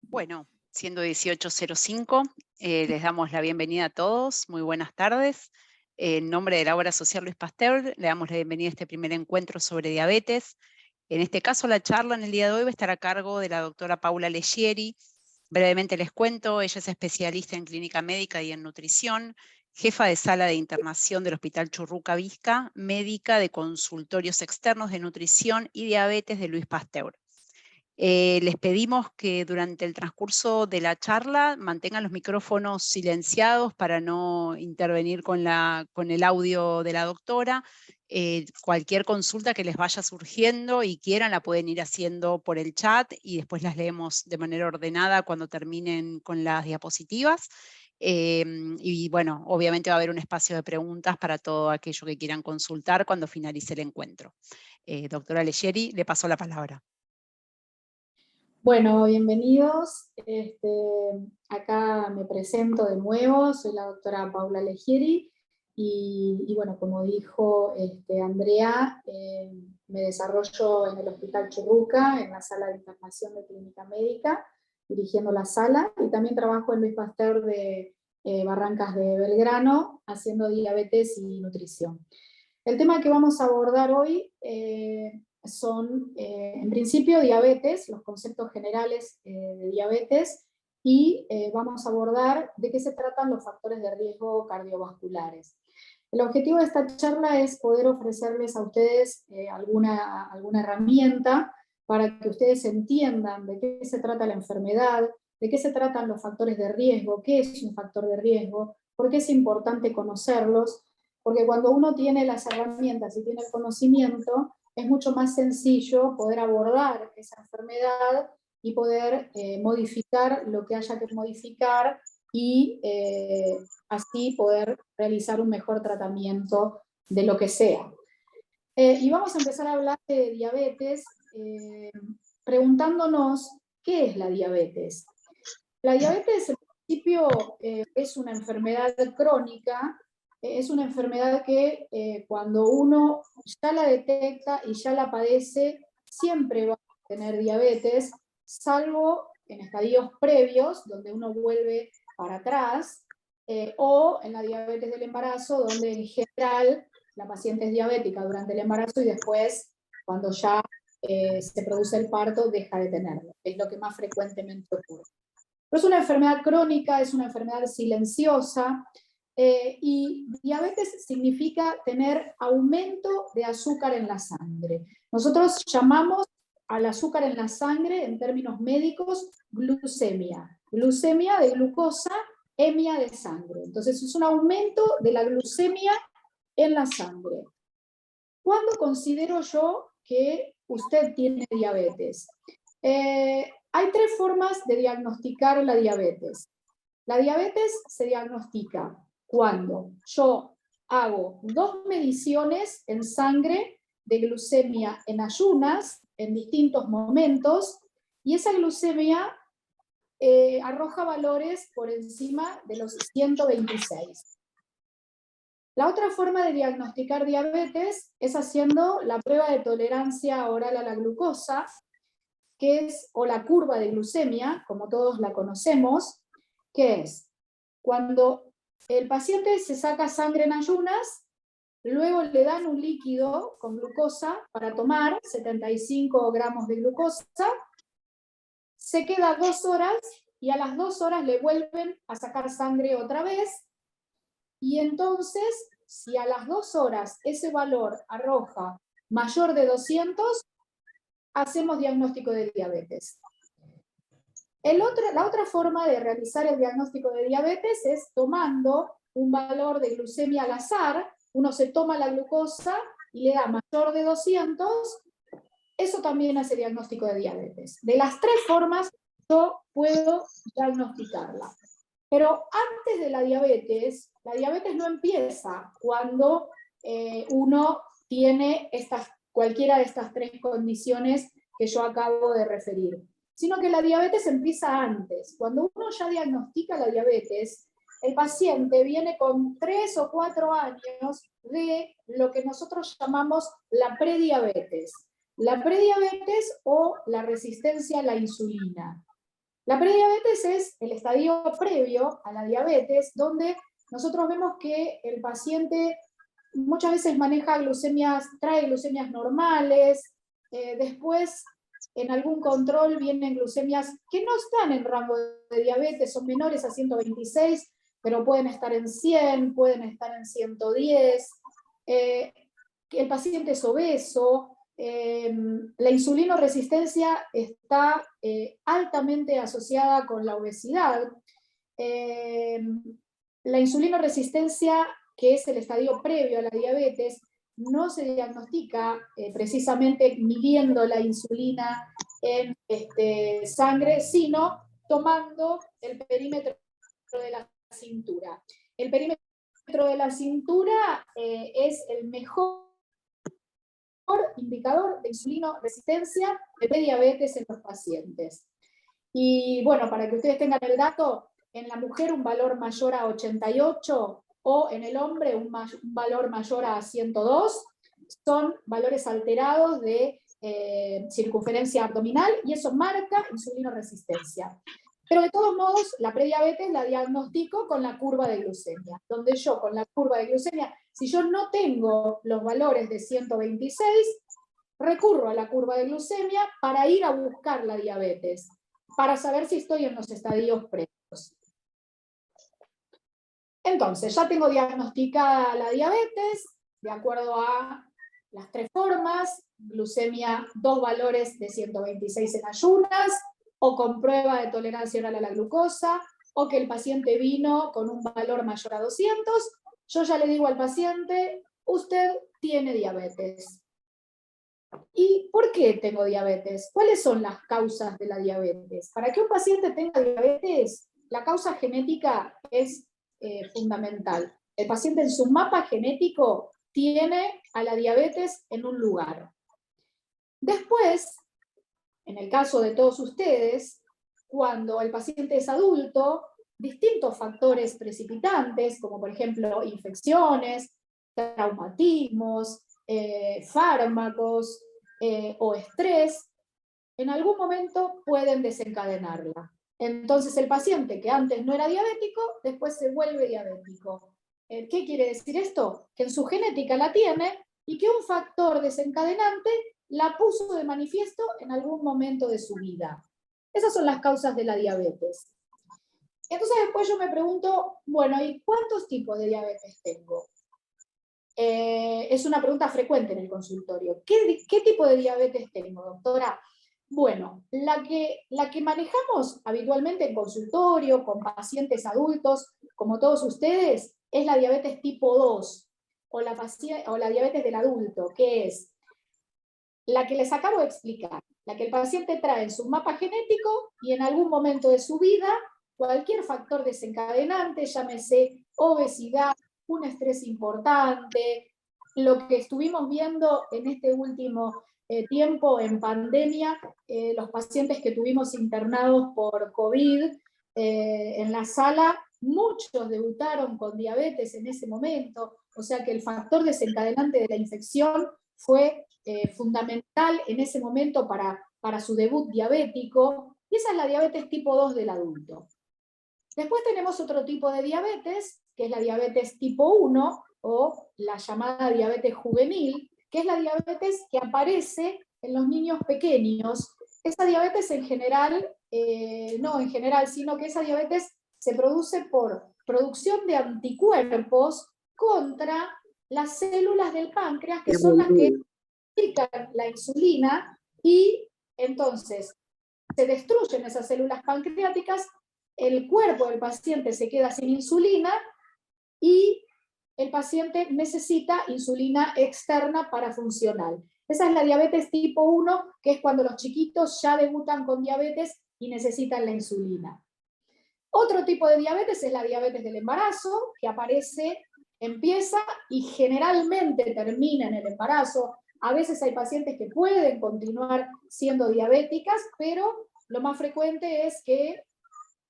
Bueno, siendo 18:05, les damos la bienvenida a todos. Muy buenas tardes. En nombre de la Obra Social Luis Pasteur, le damos la bienvenida a este primer encuentro sobre diabetes. En este caso, la charla en el día de hoy va a estar a cargo de la doctora Paula Leggieri. Brevemente les cuento, ella es especialista en clínica médica y en nutrición, jefa de sala de internación del Hospital Churruca Vizca, médica de consultorios externos de nutrición y diabetes de Luis Pasteur. Les pedimos que durante el transcurso de la charla mantengan los micrófonos silenciados para no intervenir con el audio de la doctora. Cualquier consulta que les vaya surgiendo y quieran la pueden ir haciendo por el chat y después las leemos de manera ordenada cuando terminen con las diapositivas. Y bueno, obviamente va a haber un espacio de preguntas para todo aquello que quieran consultar cuando finalice el encuentro. Doctora Leggieri, le paso la palabra. Bueno, bienvenidos. Acá me presento de nuevo, soy la doctora Paula Leggieri y bueno, como dijo Andrea, me desarrollo en el Hospital Churruca, en la sala de internación de clínica médica, dirigiendo la sala, y también trabajo en Luis Pasteur de Barrancas de Belgrano, haciendo diabetes y nutrición. El tema que vamos a abordar hoy son, en principio, diabetes, los conceptos generales de diabetes, y vamos a abordar de qué se tratan los factores de riesgo cardiovasculares. El objetivo de esta charla es poder ofrecerles a ustedes alguna herramienta para que ustedes entiendan de qué se trata la enfermedad, de qué se tratan los factores de riesgo, qué es un factor de riesgo, por qué es importante conocerlos, porque cuando uno tiene las herramientas y tiene el conocimiento, es mucho más sencillo poder abordar esa enfermedad y poder modificar lo que haya que modificar y así poder realizar un mejor tratamiento de lo que sea. Y vamos a empezar a hablar de diabetes preguntándonos qué es la diabetes. La diabetes, en principio, es una enfermedad crónica. Es una enfermedad que cuando uno ya la detecta y ya la padece, siempre va a tener diabetes, salvo en estadios previos, donde uno vuelve para atrás, o en la diabetes del embarazo, donde en general la paciente es diabética durante el embarazo y después, cuando ya se produce el parto, deja de tenerlo. Es lo que más frecuentemente ocurre. Pero es una enfermedad crónica, es una enfermedad silenciosa, y diabetes significa tener aumento de azúcar en la sangre. Nosotros llamamos al azúcar en la sangre, en términos médicos, glucemia. Glucemia de glucosa, emia de sangre. Entonces es un aumento de la glucemia en la sangre. ¿Cuándo considero yo que usted tiene diabetes? Hay tres formas de diagnosticar la diabetes. La diabetes se diagnostica cuando yo hago 2 mediciones en sangre de glucemia en ayunas, en distintos momentos, y esa glucemia arroja valores por encima de los 126. La otra forma de diagnosticar diabetes es haciendo la prueba de tolerancia oral a la glucosa, que es, o la curva de glucemia, como todos la conocemos, que es cuando el paciente se saca sangre en ayunas, luego le dan un líquido con glucosa para tomar, 75 gramos de glucosa, se queda 2 horas y a las 2 horas le vuelven a sacar sangre otra vez, y entonces, si a las 2 horas ese valor arroja mayor de 200, hacemos diagnóstico de diabetes. La otra forma de realizar el diagnóstico de diabetes es tomando un valor de glucemia al azar. Uno se toma la glucosa y le da mayor de 200, eso también hace diagnóstico de diabetes. De las tres formas yo puedo diagnosticarla. Pero antes de la diabetes no empieza cuando uno tiene cualquiera de estas tres condiciones que yo acabo de referir, sino que la diabetes empieza antes. Cuando uno ya diagnostica la diabetes, el paciente viene con 3 o 4 años de lo que nosotros llamamos la prediabetes. La prediabetes o la resistencia a la insulina. La prediabetes es el estadio previo a la diabetes, donde nosotros vemos que el paciente muchas veces maneja glucemias, trae glucemias normales, después en algún control vienen glucemias que no están en rango de diabetes, son menores a 126, pero pueden estar en 100, pueden estar en 110. El paciente es obeso. La insulinoresistencia está altamente asociada con la obesidad. La insulinoresistencia, que es el estadio previo a la diabetes, no se diagnostica precisamente midiendo la insulina en sangre, sino tomando el perímetro de la cintura. El perímetro de la cintura es el mejor indicador de insulinoresistencia de diabetes en los pacientes. Y bueno, para que ustedes tengan el dato, en la mujer un valor mayor a 88 o en el hombre un valor mayor a 102 son valores alterados de circunferencia abdominal y eso marca insulinoresistencia. Pero de todos modos, la prediabetes la diagnostico con la curva de glucemia, donde yo con la curva de glucemia, si yo no tengo los valores de 126, recurro a la curva de glucemia para ir a buscar la diabetes, para saber si estoy en los estadios previos. Entonces, ya tengo diagnosticada la diabetes, de acuerdo a las 3 formas: glucemia, 2 valores de 126 en ayunas, o con prueba de tolerancia oral a la glucosa, o que el paciente vino con un valor mayor a 200, yo ya le digo al paciente, usted tiene diabetes. ¿Y por qué tengo diabetes? ¿Cuáles son las causas de la diabetes? Para que un paciente tenga diabetes, la causa genética es fundamental. El paciente en su mapa genético tiene a la diabetes en un lugar. Después, en el caso de todos ustedes, cuando el paciente es adulto, distintos factores precipitantes, como por ejemplo infecciones, traumatismos, fármacos o estrés, en algún momento pueden desencadenarla. Entonces el paciente que antes no era diabético, después se vuelve diabético. ¿Qué quiere decir esto? Que en su genética la tiene y que un factor desencadenante la puso de manifiesto en algún momento de su vida. Esas son las causas de la diabetes. Entonces después yo me pregunto, bueno, ¿y cuántos tipos de diabetes tengo? Es una pregunta frecuente en el consultorio. ¿Qué tipo de diabetes tengo, doctora? Bueno, la que manejamos habitualmente en consultorio, con pacientes adultos, como todos ustedes, es la diabetes tipo 2, o la diabetes del adulto, que es la que les acabo de explicar, la que el paciente trae en su mapa genético y en algún momento de su vida, cualquier factor desencadenante, llámese obesidad, un estrés importante, lo que estuvimos viendo en este último tiempo en pandemia, los pacientes que tuvimos internados por COVID en la sala, muchos debutaron con diabetes en ese momento, o sea que el factor desencadenante de la infección fue fundamental en ese momento para su debut diabético, y esa es la diabetes tipo 2 del adulto. Después tenemos otro tipo de diabetes, que es la diabetes tipo 1, o la llamada diabetes juvenil, que es la diabetes que aparece en los niños pequeños. Esa diabetes en general, no en general, sino que esa diabetes se produce por producción de anticuerpos contra las células del páncreas, que son las que fabrican la insulina, y entonces se destruyen esas células pancreáticas, el cuerpo del paciente se queda sin insulina y el paciente necesita insulina externa para funcionar. Esa es la diabetes tipo 1, que es cuando los chiquitos ya debutan con diabetes y necesitan la insulina. Otro tipo de diabetes es la diabetes del embarazo, que empieza y generalmente termina en el embarazo. A veces hay pacientes que pueden continuar siendo diabéticas, pero lo más frecuente es que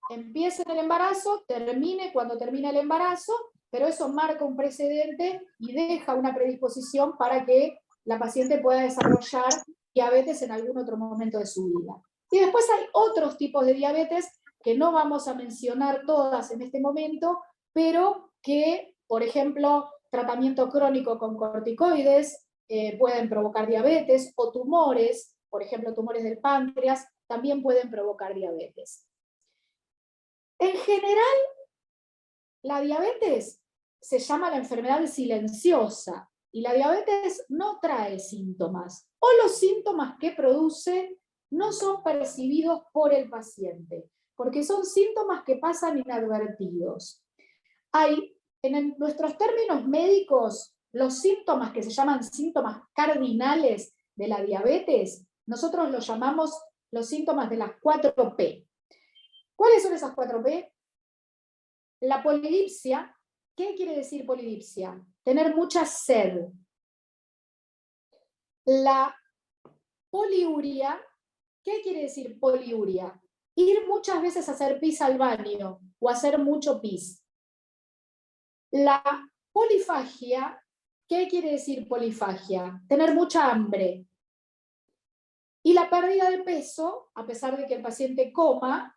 empiece en el embarazo, termine cuando termina el embarazo, pero eso marca un precedente y deja una predisposición para que la paciente pueda desarrollar diabetes en algún otro momento de su vida. Y después hay otros tipos de diabetes que no vamos a mencionar todas en este momento, pero que, por ejemplo, tratamiento crónico con corticoides pueden provocar diabetes, o tumores, por ejemplo, tumores del páncreas, también pueden provocar diabetes. En general, la diabetes se llama la enfermedad silenciosa, y la diabetes no trae síntomas, o los síntomas que produce no son percibidos por el paciente, porque son síntomas que pasan inadvertidos. Hay, nuestros términos médicos, los síntomas que se llaman síntomas cardinales de la diabetes, nosotros los llamamos los síntomas de las 4P. ¿Cuáles son esas 4P? La polidipsia. ¿Qué quiere decir polidipsia? Tener mucha sed. La poliuria. ¿Qué quiere decir poliuria? Ir muchas veces a hacer pis al baño o hacer mucho pis. La polifagia. ¿Qué quiere decir polifagia? Tener mucha hambre. Y la pérdida de peso, a pesar de que el paciente coma,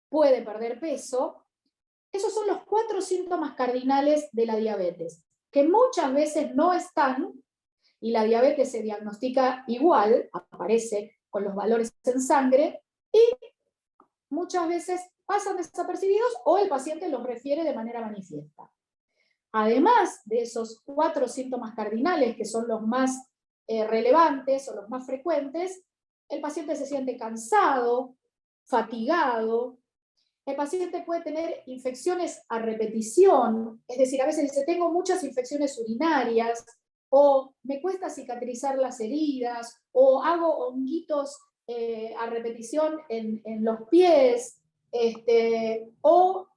puede perder peso. Esos son los 4 síntomas cardinales de la diabetes, que muchas veces no están, y la diabetes se diagnostica igual, aparece con los valores en sangre, y muchas veces pasan desapercibidos o el paciente los refiere de manera manifiesta. Además de esos 4 síntomas cardinales, que son los más relevantes o los más frecuentes, el paciente se siente cansado, fatigado. El paciente puede tener infecciones a repetición, es decir, a veces dice, tengo muchas infecciones urinarias, o me cuesta cicatrizar las heridas, o hago honguitos a repetición en los pies, o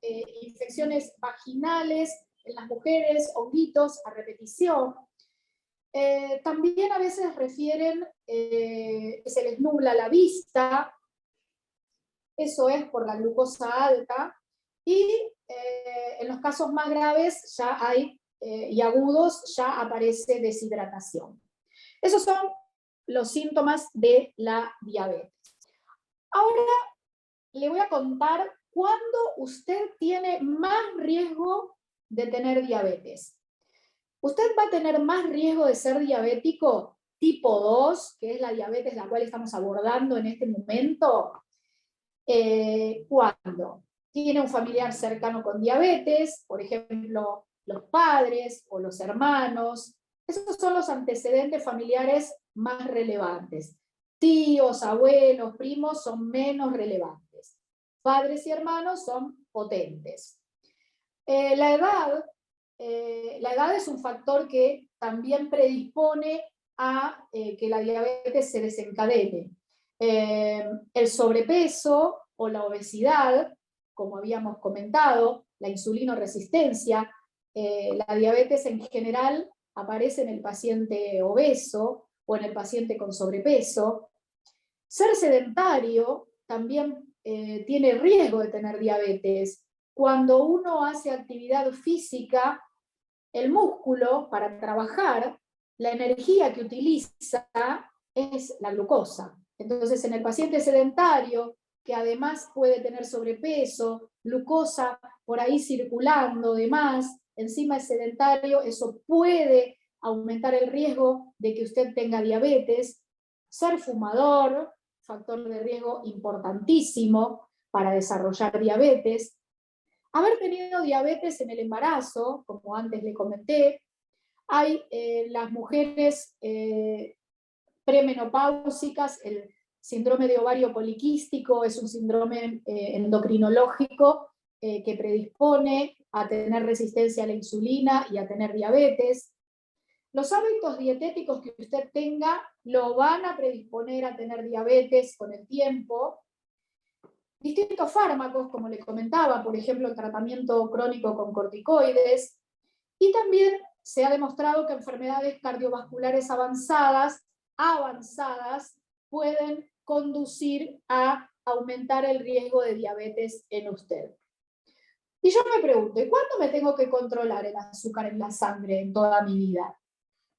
infecciones vaginales en las mujeres, honguitos a repetición. También a veces refieren que se les nubla la vista. Eso es por la glucosa alta, y en los casos más graves ya hay, y agudos, ya aparece deshidratación. Esos son los síntomas de la diabetes. Ahora le voy a contar cuándo usted tiene más riesgo de tener diabetes. Usted va a tener más riesgo de ser diabético tipo 2, que es la diabetes la cual estamos abordando en este momento, cuando tiene un familiar cercano con diabetes, por ejemplo, los padres o los hermanos. Esos son los antecedentes familiares más relevantes. Tíos, abuelos, primos son menos relevantes. Padres y hermanos son potentes. La edad es un factor que también predispone a que la diabetes se desencadene. El sobrepeso o la obesidad, como habíamos comentado, la insulinoresistencia, la diabetes en general aparece en el paciente obeso o en el paciente con sobrepeso. Ser sedentario también tiene riesgo de tener diabetes. Cuando uno hace actividad física, el músculo, para trabajar, la energía que utiliza es la glucosa. Entonces, en el paciente sedentario, que además puede tener sobrepeso, glucosa por ahí circulando de más, encima es sedentario, eso puede aumentar el riesgo de que usted tenga diabetes. Ser fumador, factor de riesgo importantísimo para desarrollar diabetes. Haber tenido diabetes en el embarazo, como antes le comenté. Hay las mujeres premenopáusicas, el síndrome de ovario poliquístico es un síndrome endocrinológico que predispone a tener resistencia a la insulina y a tener diabetes. Los hábitos dietéticos que usted tenga lo van a predisponer a tener diabetes con el tiempo. Distintos fármacos, como le comentaba, por ejemplo, el tratamiento crónico con corticoides, y también se ha demostrado que enfermedades cardiovasculares avanzadas pueden conducir a aumentar el riesgo de diabetes en usted. Y yo me pregunto, ¿y cuándo me tengo que controlar el azúcar en la sangre en toda mi vida?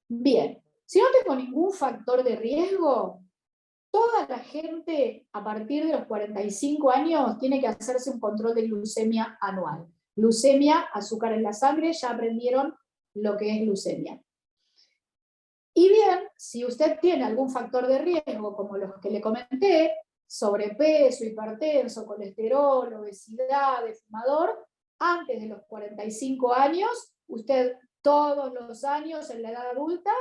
Bien, si no tengo ningún factor de riesgo, toda la gente a partir de los 45 años tiene que hacerse un control de glucemia anual. Glucemia, azúcar en la sangre, ya aprendieron lo que es glucemia. Y bien, si usted tiene algún factor de riesgo, como los que le comenté, sobrepeso, hipertenso, colesterol, obesidad, fumador, antes de los 45 años, usted todos los años en la edad adulta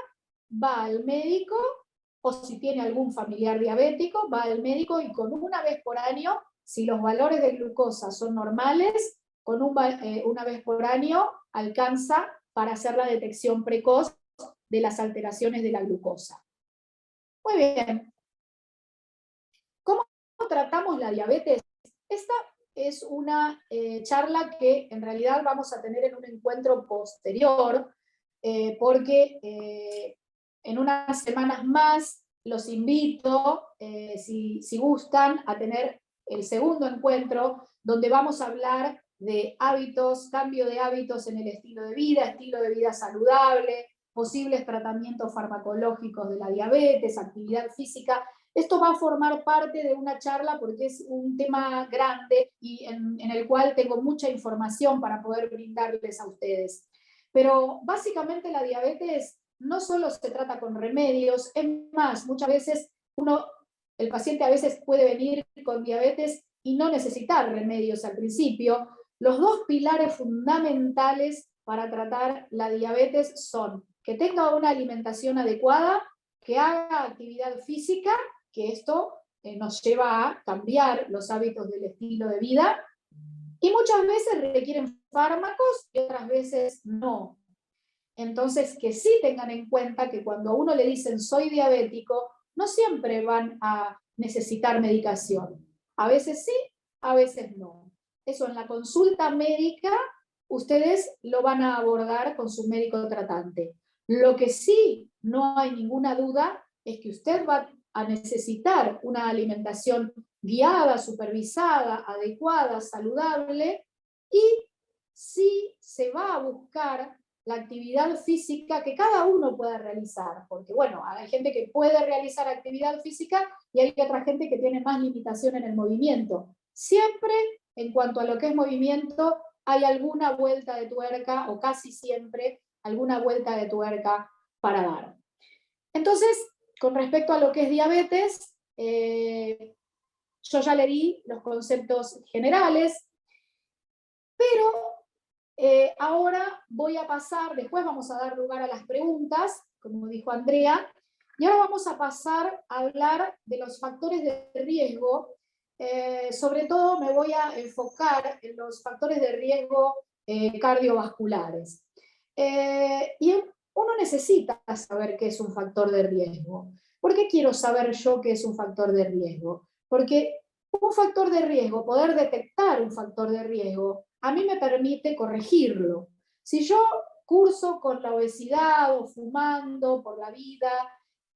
va al médico, o si tiene algún familiar diabético, va al médico y con una vez por año, si los valores de glucosa son normales, con una vez por año alcanza para hacer la detección precoz de las alteraciones de la glucosa. Muy bien. ¿Cómo tratamos la diabetes? Esta es una charla que en realidad vamos a tener en un encuentro posterior, porque en unas semanas más los invito, si gustan, a tener el segundo encuentro, donde vamos a hablar de hábitos, cambio de hábitos en el estilo de vida saludable, posibles tratamientos farmacológicos de la diabetes, actividad física. Esto va a formar parte de una charla porque es un tema grande y en el cual tengo mucha información para poder brindarles a ustedes. Pero básicamente la diabetes no solo se trata con remedios, es más, muchas veces el paciente a veces puede venir con diabetes y no necesitar remedios al principio. Los dos pilares fundamentales para tratar la diabetes son que tenga una alimentación adecuada, que haga actividad física, que esto nos lleva a cambiar los hábitos del estilo de vida, y muchas veces requieren fármacos y otras veces no. Entonces, que sí tengan en cuenta que cuando a uno le dicen soy diabético, no siempre van a necesitar medicación. A veces sí, a veces no. Eso en la consulta médica, ustedes lo van a abordar con su médico tratante. Lo que sí, no hay ninguna duda, es que usted va a necesitar una alimentación guiada, supervisada, adecuada, saludable, y sí se va a buscar la actividad física que cada uno pueda realizar, porque bueno, hay gente que puede realizar actividad física y hay otra gente que tiene más limitación en el movimiento. Siempre, en cuanto a lo que es movimiento, hay alguna vuelta de tuerca, o casi siempre, alguna vuelta de tuerca para dar. Entonces, con respecto a lo que es diabetes, yo ya le di los conceptos generales, pero ahora voy a pasar, después vamos a dar lugar a las preguntas, como dijo Andrea, y ahora vamos a pasar a hablar de los factores de riesgo. Sobre todo me voy a enfocar en los factores de riesgo cardiovasculares. Y uno necesita saber qué es un factor de riesgo. ¿Por qué quiero saber yo qué es un factor de riesgo? Porque un factor de riesgo, poder detectar un factor de riesgo, a mí me permite corregirlo. Si yo curso con la obesidad o fumando por la vida,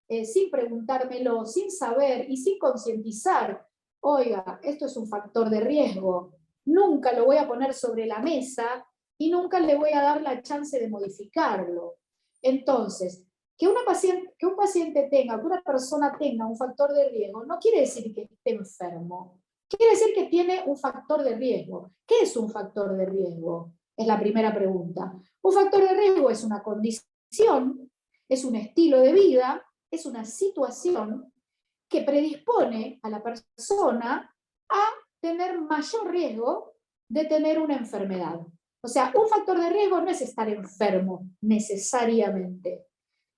sin preguntármelo, sin saber y sin concientizar, oiga, esto es un factor de riesgo, nunca lo voy a poner sobre la mesa y nunca le voy a dar la chance de modificarlo. Entonces, que un paciente tenga, que una persona tenga un factor de riesgo, no quiere decir que esté enfermo. Quiere decir que tiene un factor de riesgo. ¿Qué es un factor de riesgo? Es la primera pregunta. Un factor de riesgo es una condición, es un estilo de vida, es una situación que predispone a la persona a tener mayor riesgo de tener una enfermedad. O sea, un factor de riesgo no es estar enfermo necesariamente.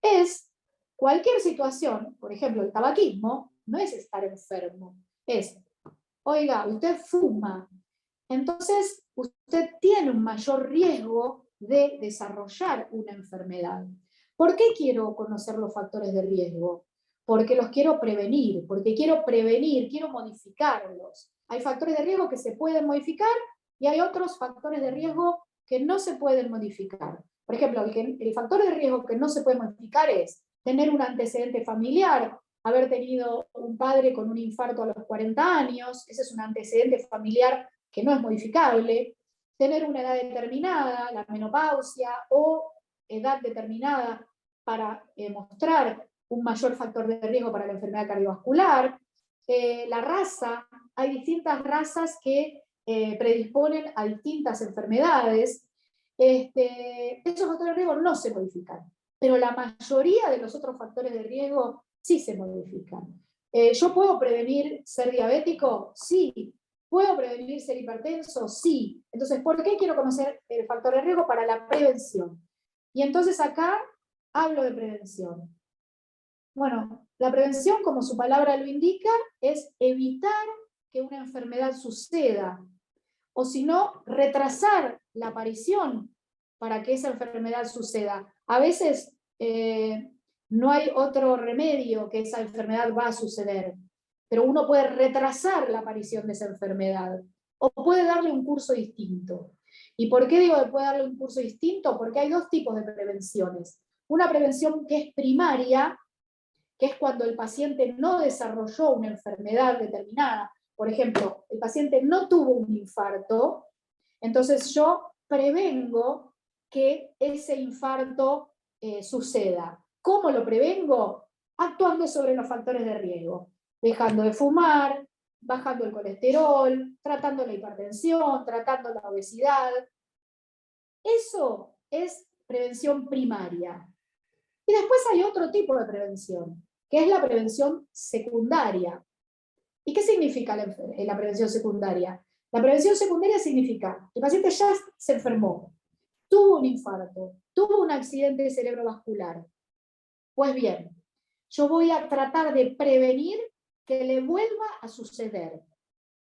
Es cualquier situación, por ejemplo, el tabaquismo, no es estar enfermo, es, oiga, usted fuma, entonces usted tiene un mayor riesgo de desarrollar una enfermedad. ¿Por qué quiero conocer los factores de riesgo? Porque los quiero prevenir, quiero modificarlos. Hay factores de riesgo que se pueden modificar y hay otros factores de riesgo que no se pueden modificar. Por ejemplo, el factor de riesgo que no se puede modificar es tener un antecedente familiar, haber tenido un padre con un infarto a los 40 años, ese es un antecedente familiar que no es modificable, tener una edad determinada, la menopausia, o edad determinada para mostrar un mayor factor de riesgo para la enfermedad cardiovascular, la raza, hay distintas razas que predisponen a distintas enfermedades. Esos factores de riesgo no se modifican, pero la mayoría de los otros factores de riesgo sí se modifican. ¿Yo puedo prevenir ser diabético? Sí. ¿Puedo prevenir ser hipertenso? Sí. Entonces, ¿por qué quiero conocer el factor de riesgo? Para la prevención. Y entonces acá hablo de prevención. Bueno, la prevención, como su palabra lo indica, es evitar que una enfermedad suceda, o si no, retrasar la aparición para que esa enfermedad suceda. A veces no hay otro remedio que esa enfermedad va a suceder, pero uno puede retrasar la aparición de esa enfermedad, o puede darle un curso distinto. ¿Y por qué digo que puede darle un curso distinto? Porque hay dos tipos de prevenciones. Una prevención que es primaria, que es cuando el paciente no desarrolló una enfermedad determinada. Por ejemplo, el paciente no tuvo un infarto, entonces yo prevengo que ese infarto suceda. ¿Cómo lo prevengo? Actuando sobre los factores de riesgo, dejando de fumar, bajando el colesterol, tratando la hipertensión, tratando la obesidad. Eso es prevención primaria. Y después hay otro tipo de prevención, que es la prevención secundaria. ¿Y qué significa la prevención secundaria? La prevención secundaria significa que el paciente ya se enfermó, tuvo un infarto, tuvo un accidente cerebrovascular. Pues bien, yo voy a tratar de prevenir que le vuelva a suceder.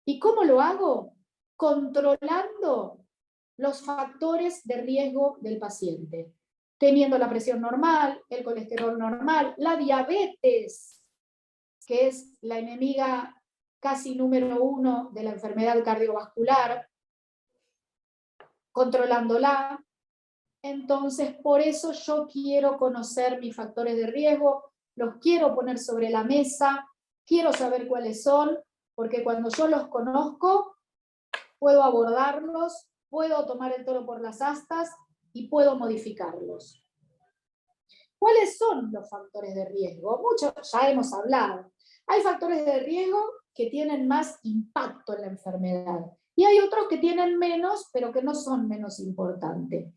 ¿Y cómo lo hago? Controlando los factores de riesgo del paciente, teniendo la presión normal, el colesterol normal, la diabetes, que es la enemiga casi número 1 de la enfermedad cardiovascular, controlándola. Entonces, por eso yo quiero conocer mis factores de riesgo, los quiero poner sobre la mesa, quiero saber cuáles son, porque cuando yo los conozco, puedo abordarlos, puedo tomar el toro por las astas y puedo modificarlos. ¿Cuáles son los factores de riesgo? Muchos ya hemos hablado. Hay factores de riesgo que tienen más impacto en la enfermedad y hay otros que tienen menos, pero que no son menos importantes.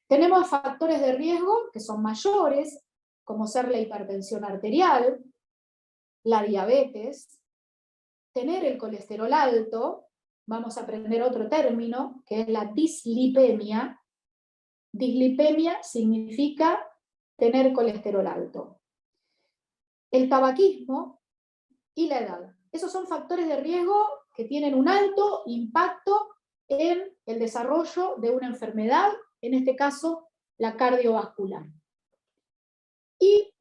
Tenemos factores de riesgo que son mayores, como ser la hipertensión arterial, la diabetes, tener el colesterol alto. Vamos a aprender otro término, que es la dislipemia. Dislipemia significa tener colesterol alto. El tabaquismo y la edad. Esos son factores de riesgo que tienen un alto impacto en el desarrollo de una enfermedad, en este caso la cardiovascular. Y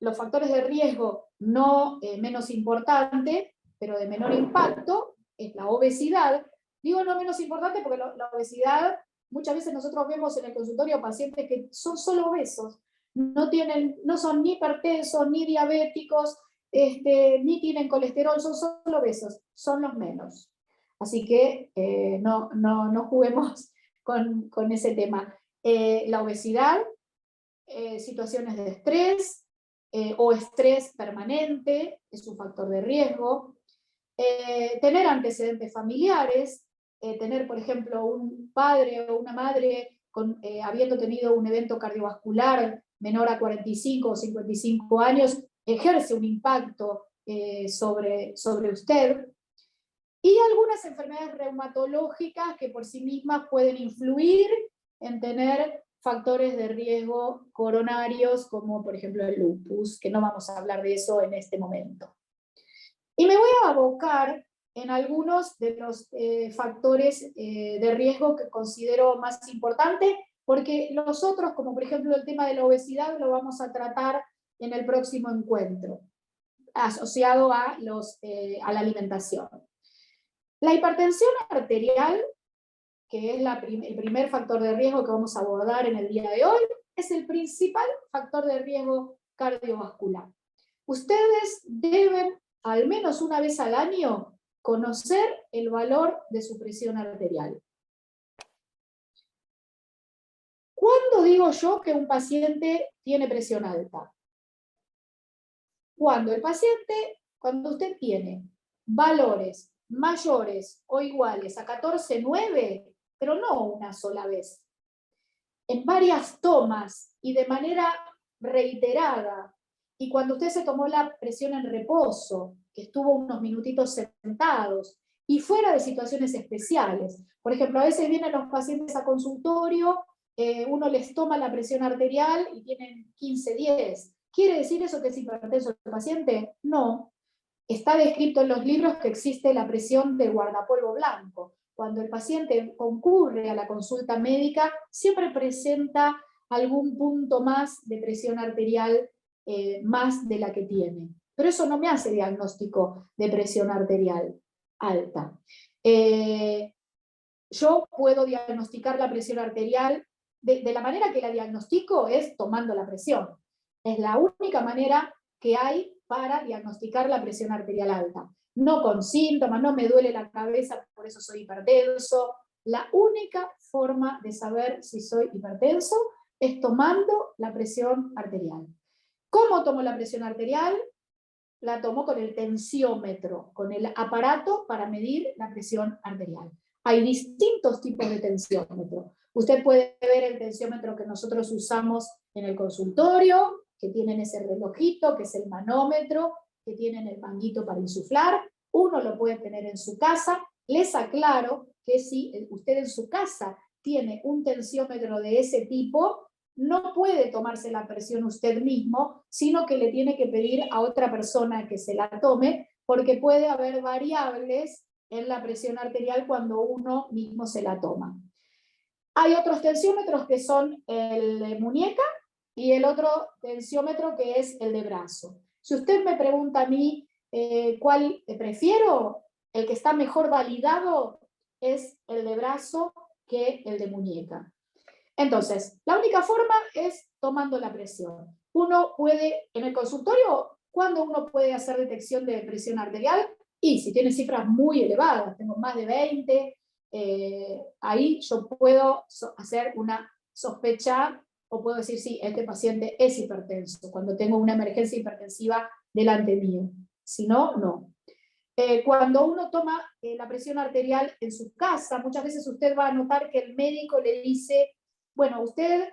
los factores de riesgo no menos importantes, pero de menor impacto, es la obesidad. Digo no menos importante porque la obesidad, muchas veces nosotros vemos en el consultorio pacientes que son solo obesos, no son ni hipertensos, ni diabéticos, ni tienen colesterol, son solo obesos, son los menos. Así que no juguemos con ese tema. La obesidad, situaciones de estrés o estrés permanente es un factor de riesgo. Tener antecedentes familiares, tener, por ejemplo, un padre o una madre habiendo tenido un evento cardiovascular menor a 45 o 55 años, ejerce un impacto sobre usted. Y algunas enfermedades reumatológicas que por sí mismas pueden influir en tener factores de riesgo coronarios, como por ejemplo el lupus, que no vamos a hablar de eso en este momento. Y me voy a abocar en algunos de los factores de riesgo que considero más importantes, porque los otros, como por ejemplo el tema de la obesidad, lo vamos a tratar en el próximo encuentro, asociado a la alimentación. La hipertensión arterial, que es el primer factor de riesgo que vamos a abordar en el día de hoy, es el principal factor de riesgo cardiovascular. Ustedes deben, al menos una vez al año, conocer el valor de su presión arterial. ¿Cuándo digo yo que un paciente tiene presión alta? Cuando cuando usted tiene valores mayores o iguales a 14,9, pero no una sola vez, en varias tomas y de manera reiterada, y cuando usted se tomó la presión en reposo, que estuvo unos minutitos sentados, y fuera de situaciones especiales. Por ejemplo, a veces vienen los pacientes a consultorio, uno les toma la presión arterial y tienen 15-10. ¿Quiere decir eso que es hipertenso el paciente? No. Está descrito en los libros que existe la presión de guardapolvo blanco. Cuando el paciente concurre a la consulta médica, siempre presenta algún punto más de presión arterial más de la que tiene. Pero eso no me hace diagnóstico de presión arterial alta. Yo puedo diagnosticar la presión arterial de la manera que la diagnostico es tomando la presión. Es la única manera que hay para diagnosticar la presión arterial alta. No con síntomas, no me duele la cabeza, por eso soy hipertenso. La única forma de saber si soy hipertenso es tomando la presión arterial. ¿Cómo tomo la presión arterial? La tomo con el tensiómetro, con el aparato para medir la presión arterial. Hay distintos tipos de tensiómetro. Usted puede ver el tensiómetro que nosotros usamos en el consultorio, que tienen ese relojito, que es el manómetro, que tienen el manguito para insuflar. Uno lo puede tener en su casa. Les aclaro que si usted en su casa tiene un tensiómetro de ese tipo, no puede tomarse la presión usted mismo, sino que le tiene que pedir a otra persona que se la tome, porque puede haber variables en la presión arterial cuando uno mismo se la toma. Hay otros tensiómetros que son el de muñeca y el otro tensiómetro que es el de brazo. Si usted me pregunta a mí cuál prefiero, el que está mejor validado es el de brazo que el de muñeca. Entonces, la única forma es tomando la presión. Uno puede, en el consultorio, ¿cuándo uno puede hacer detección de presión arterial? Y si tiene cifras muy elevadas, tengo más de 20, ahí yo puedo hacer una sospecha o puedo decir, sí, este paciente es hipertenso, cuando tengo una emergencia hipertensiva delante mío. Si no, no. Cuando uno toma la presión arterial en su casa, muchas veces usted va a notar que el médico le dice, bueno, usted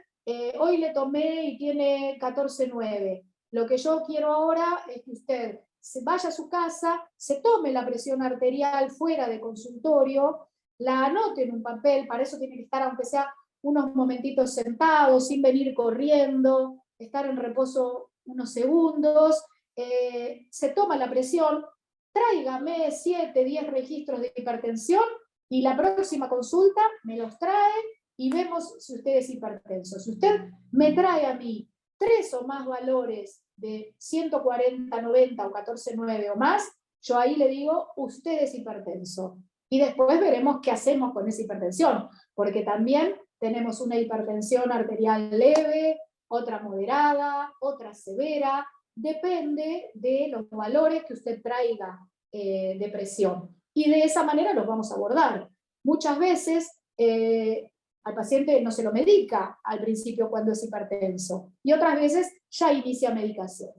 hoy le tomé y tiene 14,9. Lo que yo quiero ahora es que usted se vaya a su casa, se tome la presión arterial fuera de consultorio, la anote en un papel, para eso tiene que estar aunque sea unos momentitos sentados, sin venir corriendo, estar en reposo unos segundos, se toma la presión, tráigame 7, 10 registros de hipertensión y la próxima consulta me los trae y vemos si usted es hipertenso. Si usted me trae a mí 3 o más valores de 140, 90 o 14,9 o más, yo ahí le digo, usted es hipertenso. Y después veremos qué hacemos con esa hipertensión, porque también tenemos una hipertensión arterial leve, otra moderada, otra severa, depende de los valores que usted traiga de presión. Y de esa manera los vamos a abordar. Muchas veces al paciente no se lo medica al principio cuando es hipertenso, y otras veces ya inicia medicación.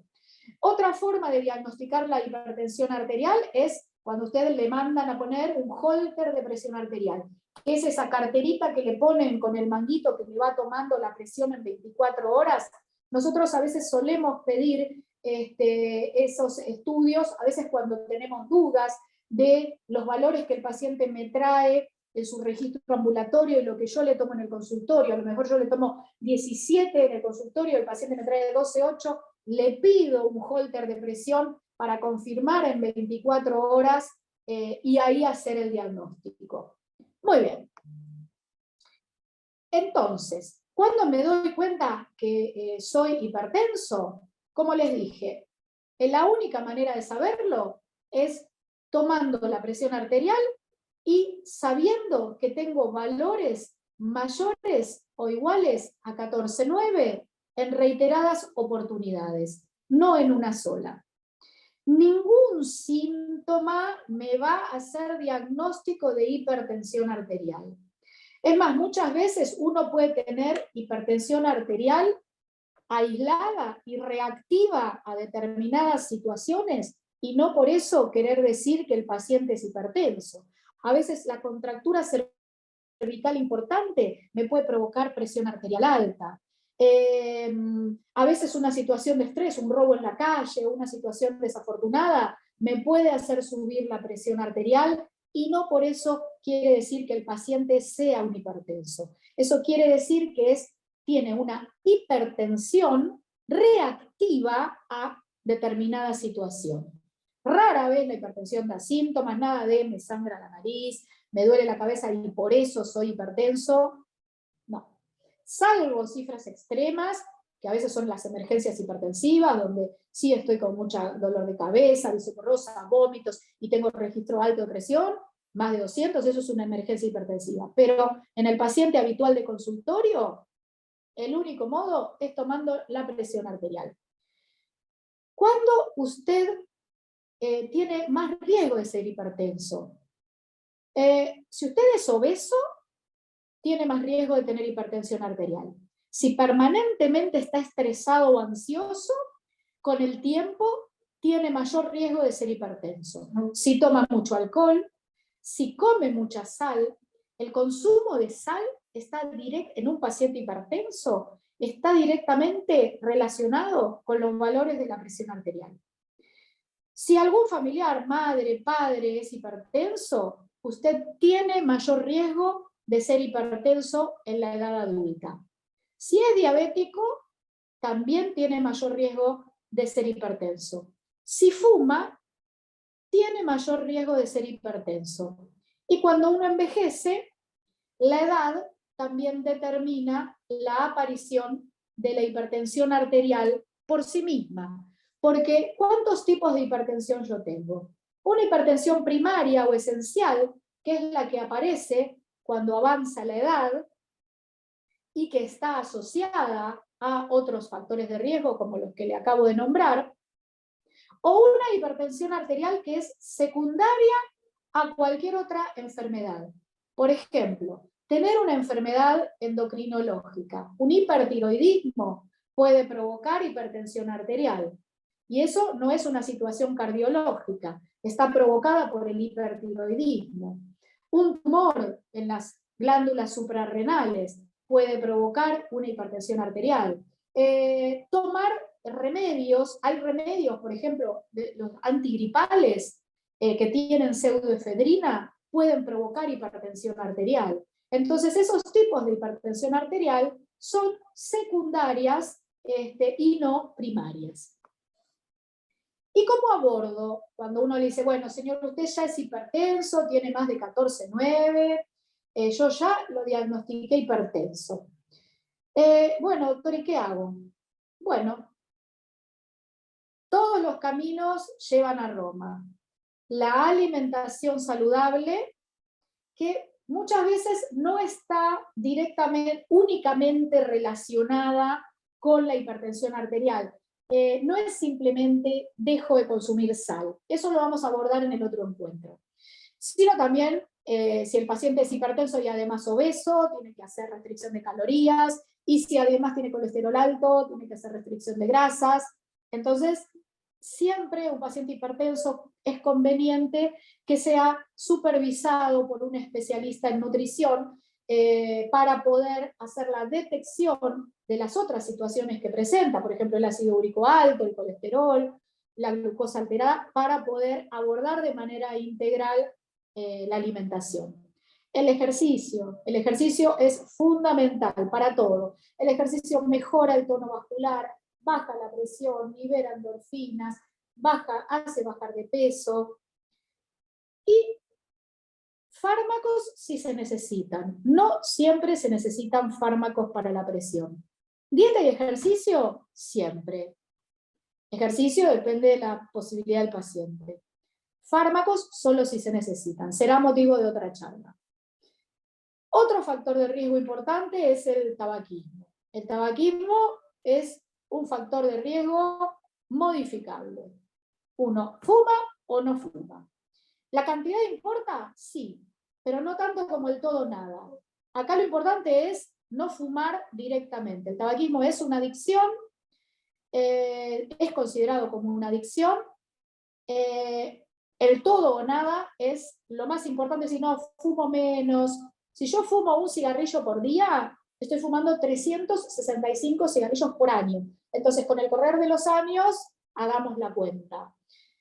Otra forma de diagnosticar la hipertensión arterial es cuando ustedes le mandan a poner un holter de presión arterial, que es esa carterita que le ponen con el manguito que le va tomando la presión en 24 horas. Nosotros a veces solemos pedir esos estudios, a veces cuando tenemos dudas de los valores que el paciente me trae en su registro ambulatorio y lo que yo le tomo en el consultorio. A lo mejor yo le tomo 17 en el consultorio, el paciente me trae 12,8, le pido un holter de presión para confirmar en 24 horas y ahí hacer el diagnóstico. Muy bien. Entonces, ¿cuándo me doy cuenta que soy hipertenso? Como les dije, la única manera de saberlo es tomando la presión arterial y sabiendo que tengo valores mayores o iguales a 14,9 en reiteradas oportunidades, no en una sola. Ningún síntoma me va a hacer diagnóstico de hipertensión arterial. Es más, muchas veces uno puede tener hipertensión arterial aislada y reactiva a determinadas situaciones y no por eso querer decir que el paciente es hipertenso. A veces la contractura cervical importante me puede provocar presión arterial alta. A veces una situación de estrés, un robo en la calle, una situación desafortunada, me puede hacer subir la presión arterial y no por eso quiere decir que el paciente sea un hipertenso. Eso quiere decir que tiene una hipertensión reactiva a determinada situación. Rara vez la hipertensión da síntomas, nada de me sangra la nariz, me duele la cabeza y por eso soy hipertenso. No. Salvo cifras extremas, que a veces son las emergencias hipertensivas, donde sí estoy con mucho dolor de cabeza, viscosa, vómitos y tengo registro alto de presión, más de 200, eso es una emergencia hipertensiva. Pero en el paciente habitual de consultorio, el único modo es tomando la presión arterial. ¿Cuándo usted tiene más riesgo de ser hipertenso? Si usted es obeso, tiene más riesgo de tener hipertensión arterial. Si permanentemente está estresado o ansioso, con el tiempo tiene mayor riesgo de ser hipertenso. Si toma mucho alcohol, si come mucha sal, el consumo de sal en un paciente hipertenso está directamente relacionado con los valores de la presión arterial. Si algún familiar, madre, padre, es hipertenso, usted tiene mayor riesgo de ser hipertenso en la edad adulta. Si es diabético, también tiene mayor riesgo de ser hipertenso. Si fuma, tiene mayor riesgo de ser hipertenso. Y cuando uno envejece, la edad también determina la aparición de la hipertensión arterial por sí misma. Porque ¿cuántos tipos de hipertensión yo tengo? Una hipertensión primaria o esencial, que es la que aparece cuando avanza la edad y que está asociada a otros factores de riesgo como los que le acabo de nombrar, o una hipertensión arterial que es secundaria a cualquier otra enfermedad. Por ejemplo, tener una enfermedad endocrinológica, un hipertiroidismo puede provocar hipertensión arterial. Y eso no es una situación cardiológica, está provocada por el hipertiroidismo. Un tumor en las glándulas suprarrenales puede provocar una hipertensión arterial. Tomar remedios, hay remedios, por ejemplo, los antigripales que tienen pseudoefedrina, pueden provocar hipertensión arterial. Entonces, esos tipos de hipertensión arterial son secundarias y no primarias. ¿Y cómo abordo? Cuando uno le dice, bueno, señor, usted ya es hipertenso, tiene más de 14,9, yo ya lo diagnostiqué hipertenso. Bueno, doctor, ¿y qué hago? Bueno, todos los caminos llevan a Roma. La alimentación saludable, que muchas veces no está directamente, únicamente relacionada con la hipertensión arterial. No es simplemente dejo de consumir sal. Eso lo vamos a abordar en el otro encuentro. Sino también, si el paciente es hipertenso y además obeso, tiene que hacer restricción de calorías, y si además tiene colesterol alto, tiene que hacer restricción de grasas. Entonces, siempre un paciente hipertenso es conveniente que sea supervisado por un especialista en nutrición para poder hacer la detección de las otras situaciones que presenta, por ejemplo el ácido úrico alto, el colesterol, la glucosa alterada, para poder abordar de manera integral la alimentación. El ejercicio es fundamental para todo. El ejercicio mejora el tono vascular, baja la presión, libera endorfinas, hace bajar de peso. Y fármacos sí se necesitan. No siempre se necesitan fármacos para la presión. Dieta y ejercicio, siempre. Ejercicio depende de la posibilidad del paciente. Fármacos solo si se necesitan. Será motivo de otra charla. Otro factor de riesgo importante es el tabaquismo. El tabaquismo es un factor de riesgo modificable. Uno fuma o no fuma. ¿La cantidad importa? Sí, pero no tanto como el todo nada. Acá lo importante es no fumar directamente. El tabaquismo es una adicción, es considerado como una adicción, el todo o nada es lo más importante. Si no, fumo menos. Si yo fumo un cigarrillo por día, estoy fumando 365 cigarrillos por año. Entonces, con el correr de los años, hagamos la cuenta.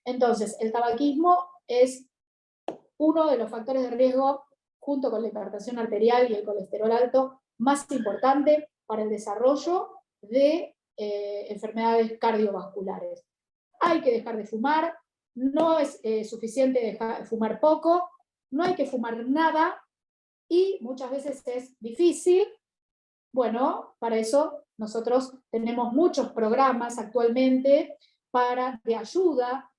Entonces, el tabaquismo es uno de los factores de riesgo, junto con la hipertensión arterial y el colesterol alto, más importante para el desarrollo de enfermedades cardiovasculares. Hay que dejar de fumar, no es suficiente fumar poco, no hay que fumar nada, y muchas veces es difícil. Bueno, para eso nosotros tenemos muchos programas actualmente de ayuda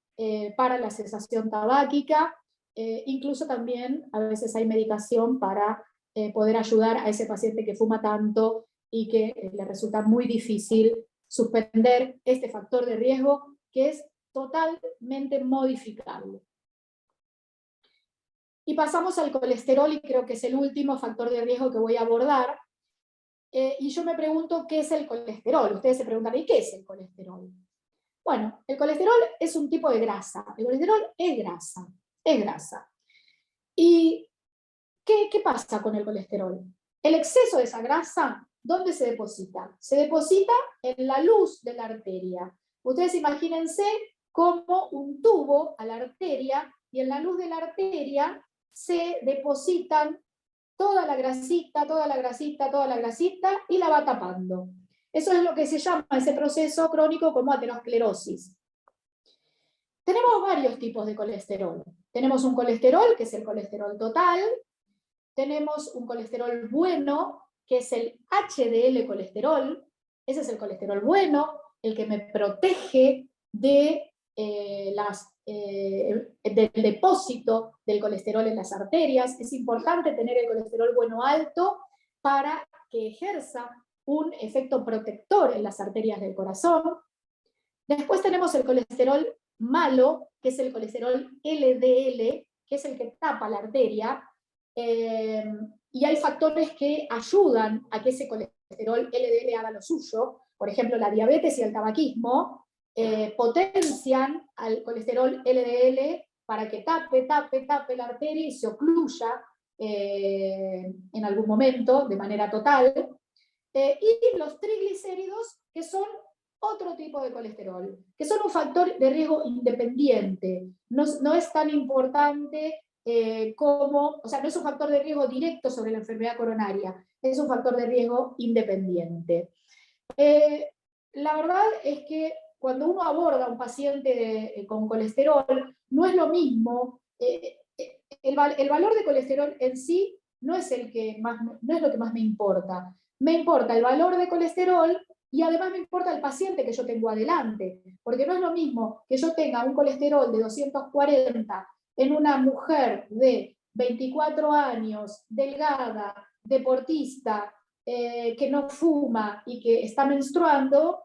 para la cesación tabáquica, incluso también a veces hay medicación para poder ayudar a ese paciente que fuma tanto y que le resulta muy difícil suspender este factor de riesgo que es totalmente modificable. Y pasamos al colesterol, y creo que es el último factor de riesgo que voy a abordar. Y yo me pregunto, ¿qué es el colesterol? Ustedes se preguntan, ¿y qué es el colesterol? Bueno, el colesterol es un tipo de grasa. El colesterol es grasa, es grasa. ¿Y qué pasa con el colesterol? El exceso de esa grasa, ¿dónde se deposita? Se deposita en la luz de la arteria. Ustedes imagínense como un tubo a la arteria, y en la luz de la arteria se depositan toda la grasita, toda la grasita, toda la grasita, y la va tapando. Eso es lo que se llama ese proceso crónico como aterosclerosis. Tenemos varios tipos de colesterol. Tenemos un colesterol, que es el colesterol total. Tenemos un colesterol bueno, que es el HDL colesterol. Ese es el colesterol bueno, el que me protege de del depósito del colesterol en las arterias. Es importante tener el colesterol bueno alto para que ejerza un efecto protector en las arterias del corazón. Después tenemos el colesterol malo, que es el colesterol LDL, que es el que tapa la arteria, y hay factores que ayudan a que ese colesterol LDL haga lo suyo. Por ejemplo, la diabetes y el tabaquismo potencian al colesterol LDL para que tape la arteria y se ocluya en algún momento de manera total. Y los triglicéridos, que son otro tipo de colesterol, que son un factor de riesgo independiente. No es tan importante o sea, no es un factor de riesgo directo sobre la enfermedad coronaria, es un factor de riesgo independiente. La verdad es que cuando uno aborda a un paciente con colesterol, no es lo mismo. El valor de colesterol en sí no es lo que más me importa. Me importa el valor de colesterol, y además me importa el paciente que yo tengo adelante, porque no es lo mismo que yo tenga un colesterol de 240 en una mujer de 24 años, delgada, deportista, que no fuma y que está menstruando,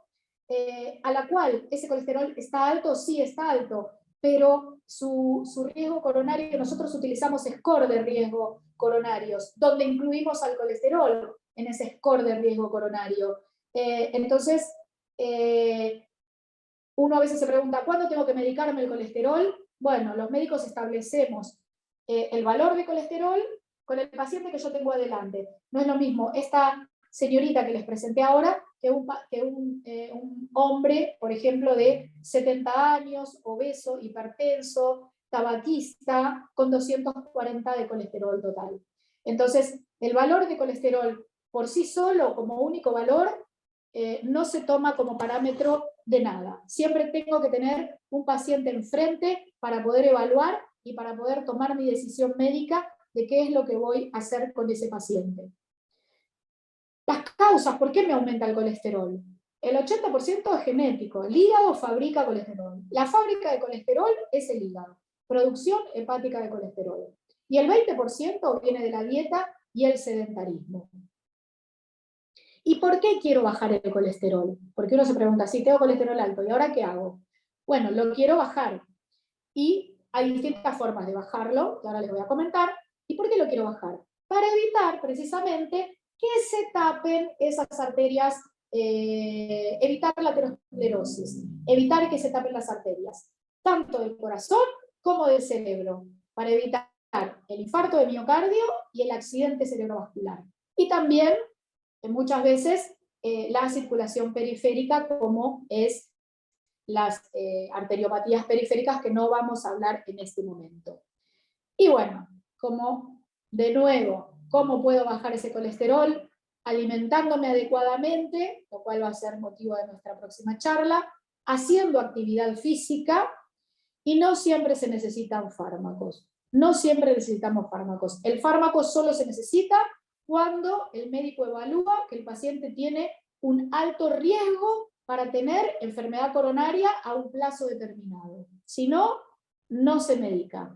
a la cual ese colesterol está alto. Sí, está alto, pero su riesgo coronario, nosotros utilizamos score de riesgo coronarios, donde incluimos al colesterol en ese score de riesgo coronario. Entonces, uno a veces se pregunta, ¿cuándo tengo que medicarme el colesterol? Bueno, los médicos establecemos el valor de colesterol con el paciente que yo tengo adelante. No es lo mismo esta señorita que les presenté ahora que un hombre, por ejemplo, de 70 años, obeso, hipertenso, tabaquista, con 240 de colesterol total. Entonces, el valor de colesterol por sí solo, como único valor, no se toma como parámetro de nada. Siempre tengo que tener un paciente enfrente para poder evaluar y para poder tomar mi decisión médica de qué es lo que voy a hacer con ese paciente. Las causas, ¿por qué me aumenta el colesterol? El 80% es genético. El hígado fabrica colesterol. La fábrica de colesterol es el hígado. Producción hepática de colesterol. Y el 20% viene de la dieta y el sedentarismo. ¿Y por qué quiero bajar el colesterol? Porque uno se pregunta, si tengo colesterol alto, ¿y ahora qué hago? Bueno, lo quiero bajar. Y hay distintas formas de bajarlo, que ahora les voy a comentar. ¿Y por qué lo quiero bajar? Para evitar precisamente que se tapen esas arterias, evitar la aterosclerosis, evitar que se tapen las arterias. tanto del corazón como del cerebro, para evitar el infarto de miocardio y el accidente cerebrovascular. Y también, muchas veces, la circulación periférica, como es las arteriopatías periféricas, que no vamos a hablar en este momento. Y bueno, de nuevo, ¿cómo puedo bajar ese colesterol? Alimentándome adecuadamente, lo cual va a ser motivo de nuestra próxima charla, haciendo actividad física, y no siempre se necesitan fármacos. No siempre necesitamos fármacos. El fármaco solo se necesita cuando el médico evalúa que el paciente tiene un alto riesgo para tener enfermedad coronaria a un plazo determinado. Si no, no se medica.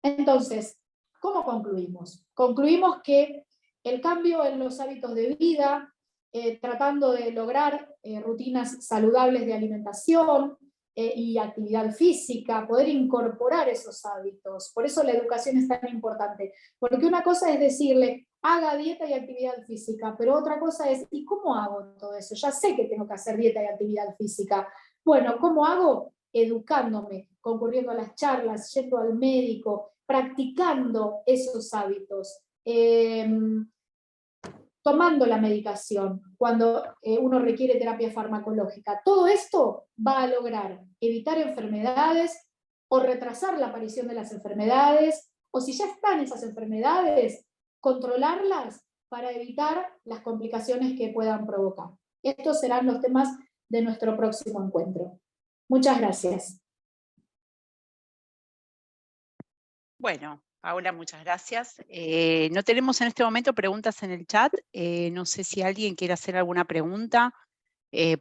Entonces, ¿cómo concluimos? Concluimos que el cambio en los hábitos de vida, tratando de lograr rutinas saludables de alimentación y actividad física, poder incorporar esos hábitos. Por eso la educación es tan importante. Porque una cosa es decirle, haga dieta y actividad física, pero otra cosa es, ¿y cómo hago todo eso? Ya sé que tengo que hacer dieta y actividad física. Bueno, ¿cómo hago? Educándome, concurriendo a las charlas, yendo al médico, practicando esos hábitos, tomando la medicación cuando uno requiere terapia farmacológica. Todo esto va a lograr evitar enfermedades o retrasar la aparición de las enfermedades, o si ya están esas enfermedades, controlarlas para evitar las complicaciones que puedan provocar. Estos serán los temas de nuestro próximo encuentro. Muchas gracias. Bueno, Paula, muchas gracias. No tenemos en este momento preguntas en el chat. No sé si alguien quiere hacer alguna pregunta.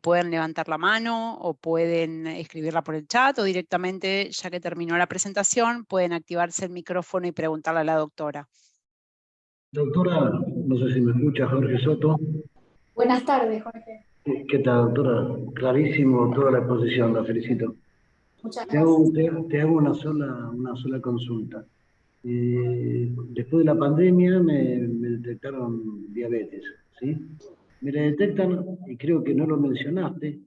Pueden levantar la mano o pueden escribirla por el chat, o directamente, ya que terminó la presentación, pueden activarse el micrófono y preguntarle a la doctora. Doctora, no sé si me escucha, Jorge Soto. Buenas tardes, Jorge. ¿Qué tal, doctora? Clarísimo toda la exposición, la felicito. Muchas gracias. Te hago una sola consulta. Después de la pandemia me detectaron diabetes, ¿sí? Me la detectan, y creo que no lo mencionaste,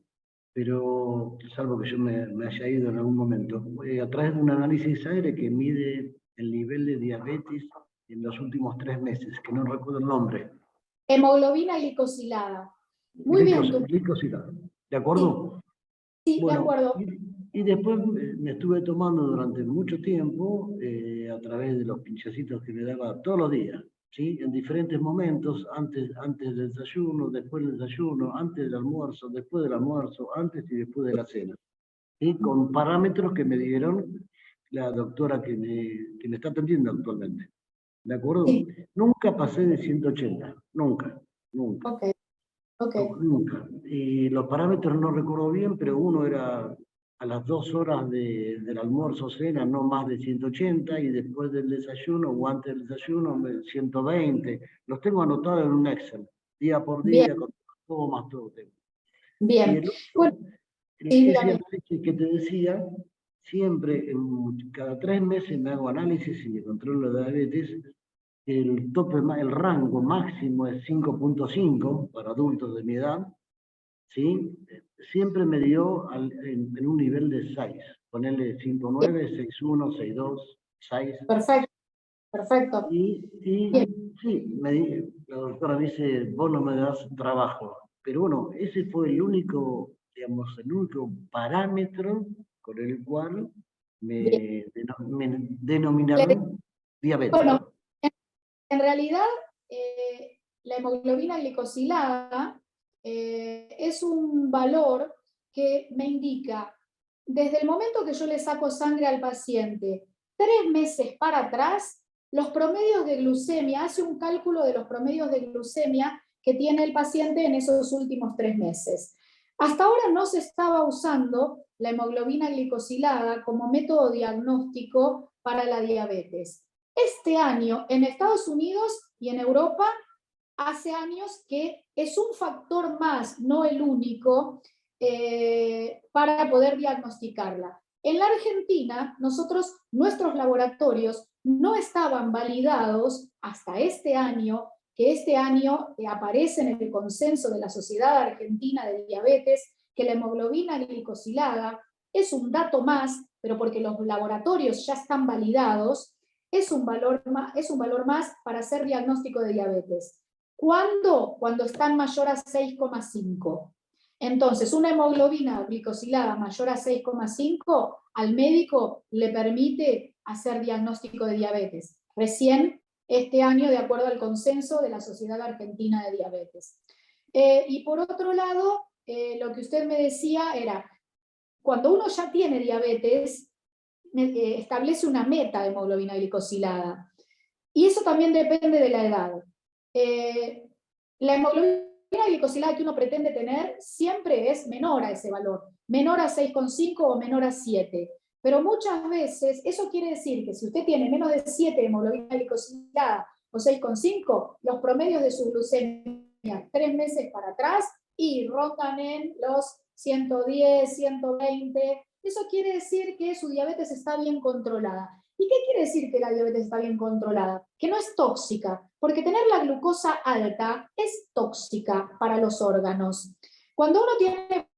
pero salvo que yo me haya ido en algún momento, a través de un análisis aire que mide el nivel de diabetes en los últimos 3 meses, que no recuerdo el nombre. Hemoglobina glicosilada. Muy bien. Glicosilada. ¿De acuerdo? Sí, bueno, de acuerdo. Y después me estuve tomando durante mucho tiempo, a través de los pinchacitos que me daba todos los días, ¿sí? En diferentes momentos, antes del desayuno, después del desayuno, antes del almuerzo, después del almuerzo, antes y después de la cena, ¿sí? Con parámetros que me dieron la doctora que me está atendiendo actualmente. ¿De acuerdo? Sí. Nunca pasé de 180, nunca. Okay. No, nunca. Y los parámetros no recuerdo bien, pero uno era a las 2 horas del almuerzo cena, no más de 180, y después del desayuno o antes del desayuno 120. Los tengo anotados en un Excel, día por día, Bien. con todo más todo. Bien. Y el otro, bueno, sí, ese análisis que te decía, siempre, cada 3 meses me hago análisis y me controlo la diabetes. El tope, el rango máximo es 5.5 para adultos de mi edad, ¿sí? Siempre me dio en un nivel de 6, ponerle 5.9, 6.1, 6.2, 6. Perfecto, perfecto. Y sí, la doctora me dice, vos no me das trabajo. Pero bueno, ese fue el único, digamos, el único parámetro con el cual me denominaron diabético. Bueno, en realidad, la hemoglobina glicosilada es un valor que me indica, desde el momento que yo le saco sangre al paciente, 3 meses para atrás, los promedios de glucemia, hace un cálculo de los promedios de glucemia que tiene el paciente en esos últimos 3 meses. Hasta ahora no se estaba usando la hemoglobina glicosilada como método diagnóstico para la diabetes. Este año, en Estados Unidos y en Europa, hace años que es un factor más, no el único, para poder diagnosticarla. En la Argentina, nuestros laboratorios no estaban validados hasta este año, que este año aparece en el consenso de la Sociedad Argentina de Diabetes, que la hemoglobina glicosilada es un dato más, pero porque los laboratorios ya están validados, es un valor más para hacer diagnóstico de diabetes. ¿Cuándo? Cuando están mayor a 6,5. Entonces, una hemoglobina glicosilada mayor a 6,5 al médico le permite hacer diagnóstico de diabetes. Recién este año, de acuerdo al consenso de la Sociedad Argentina de Diabetes. Y por otro lado, lo que usted me decía era, cuando uno ya tiene diabetes, establece una meta de hemoglobina glicosilada. Y eso también depende de la edad. La hemoglobina glicosilada que uno pretende tener siempre es menor a ese valor, menor a 6,5 o menor a 7. Pero muchas veces eso quiere decir que si usted tiene menos de 7 de hemoglobina glicosilada o 6,5, los promedios de su glucemia 3 meses para atrás y rondan en los 110, 120. Eso quiere decir que su diabetes está bien controlada. ¿Y qué quiere decir que la diabetes está bien controlada? Que no es tóxica, porque tener la glucosa alta es tóxica para los órganos. Cuando uno tiene